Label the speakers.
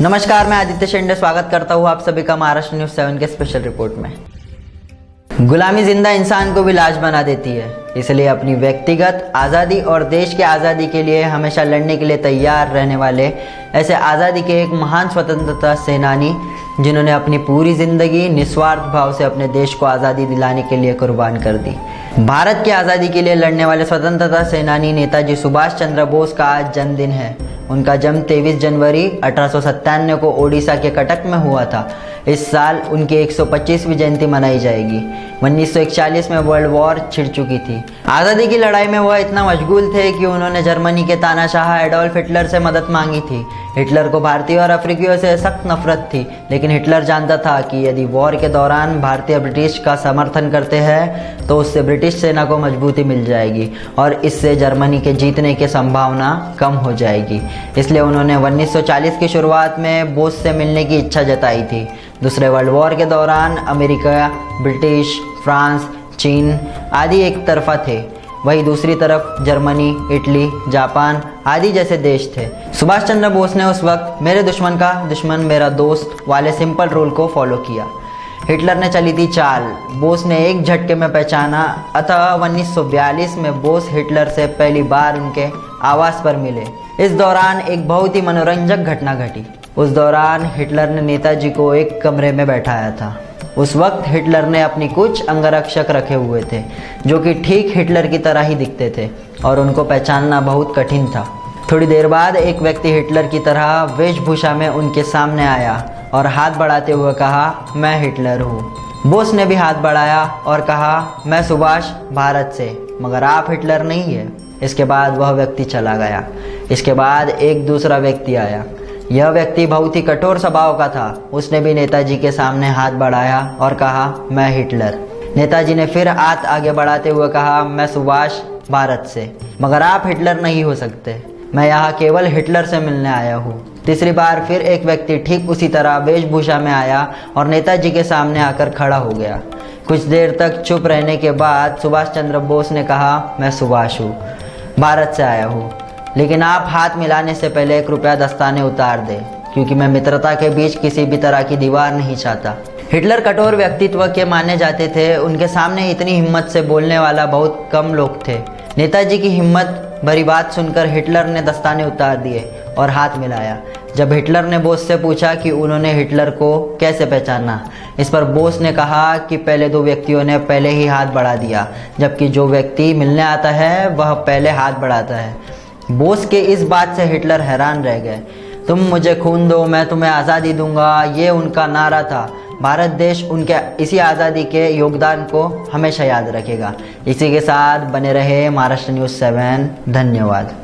Speaker 1: नमस्कार, मैं आदित्य शेंडे स्वागत करता हूँ आप सभी का महाराष्ट्र न्यूज़ 7 के स्पेशल रिपोर्ट में। गुलामी जिंदा इंसान को भी लाश बना देती है, इसलिए अपनी व्यक्तिगत आज़ादी और देश की आज़ादी के लिए हमेशा लड़ने के लिए तैयार रहने वाले ऐसे आज़ादी के एक महान स्वतंत्रता सेनानी जिन्होंने अपनी पूरी ज़िंदगी निस्वार्थ भाव से अपने देश को आज़ादी दिलाने के लिए कुर्बान कर दी। भारत की आज़ादी के लिए लड़ने वाले स्वतंत्रता सेनानी नेताजी सुभाष चंद्र बोस का आज जन्मदिन है। उनका जन्म 23 जनवरी 1897 को ओडिशा के कटक में हुआ था। इस साल उनकी 125वीं जयंती मनाई जाएगी। 1941 में वर्ल्ड वॉर छिड़ चुकी थी। आज़ादी की लड़ाई में वह इतना मशगूल थे कि उन्होंने जर्मनी के तानाशाह एडोल्फ हिटलर से मदद मांगी थी। हिटलर को भारतीय और अफ्रीकियों से सख्त नफरत थी, लेकिन हिटलर जानता था कि यदि वॉर के दौरान भारतीय ब्रिटिश का समर्थन करते हैं तो उससे ब्रिटिश सेना को मजबूती मिल जाएगी और इससे जर्मनी के जीतने की संभावना कम हो जाएगी। इसलिए उन्होंने 1940 की शुरुआत में बोस से मिलने की इच्छा जताई थी। दूसरे वर्ल्ड वॉर के दौरान अमेरिका, ब्रिटिश, फ्रांस, चीन आदि एक तरफा थे, वहीं दूसरी तरफ जर्मनी, इटली, जापान आदि जैसे देश थे। सुभाष चंद्र बोस ने उस वक्त मेरे दुश्मन का दुश्मन मेरा दोस्त वाले सिंपल रूल को फॉलो किया। हिटलर ने चली थी चाल, बोस ने एक झटके में पहचाना। अतः 1942 में बोस हिटलर से पहली बार उनके आवास पर मिले। इस दौरान एक बहुत ही मनोरंजक घटना घटी। उस दौरान हिटलर ने नेताजी को एक कमरे में बैठाया था। उस वक्त हिटलर ने अपनी कुछ अंगरक्षक रखे हुए थे जो कि ठीक हिटलर की तरह ही दिखते थे और उनको पहचानना बहुत कठिन था। थोड़ी देर बाद एक व्यक्ति हिटलर की तरह वेशभूषा में उनके सामने आया और हाथ बढ़ाते हुए कहा, मैं हिटलर हूँ। बोस ने भी हाथ बढ़ाया और कहा, मैं सुभाष, भारत से, मगर आप हिटलर नहीं है। इसके बाद वह व्यक्ति चला गया। इसके बाद एक दूसरा व्यक्ति आया। यह व्यक्ति बहुत ही कठोर स्वभाव का था। उसने भी नेताजी के सामने हाथ बढ़ाया और कहा, मैं हिटलर। नेताजी ने फिर हाथ आगे बढ़ाते हुए कहा, मैं सुभाष, भारत से, मगर आप हिटलर नहीं हो सकते। मैं यहाँ केवल हिटलर से मिलने आया हूँ। तीसरी बार फिर एक व्यक्ति ठीक उसी तरह वेशभूषा में आया और नेताजी के सामने आकर खड़ा हो गया। कुछ देर तक चुप रहने के बाद सुभाष चंद्र बोस ने कहा, मैं सुभाष हूँ, भारत से आया हूँ, लेकिन आप हाथ मिलाने से पहले कृपया दस्ताने उतार दें, क्योंकि मैं मित्रता के बीच किसी भी तरह की दीवार नहीं चाहता। हिटलर कठोर व्यक्तित्व के माने जाते थे। उनके सामने इतनी हिम्मत से बोलने वाला बहुत कम लोग थे। नेताजी की हिम्मत भरी बात सुनकर हिटलर ने दस्ताने उतार दिए और हाथ मिलाया। जब हिटलर ने बोस से पूछा कि उन्होंने हिटलर को कैसे पहचाना, इस पर बोस ने कहा कि पहले दो व्यक्तियों ने पहले ही हाथ बढ़ा दिया, जबकि जो व्यक्ति मिलने आता है वह पहले हाथ बढ़ाता है। बोस के इस बात से हिटलर हैरान रह गए। तुम मुझे खून दो, मैं तुम्हें आज़ादी दूंगा, ये उनका नारा था। भारत देश उनके इसी आज़ादी के योगदान को हमेशा याद रखेगा। इसी के साथ बने रहे महाराष्ट्र न्यूज़ 7। धन्यवाद।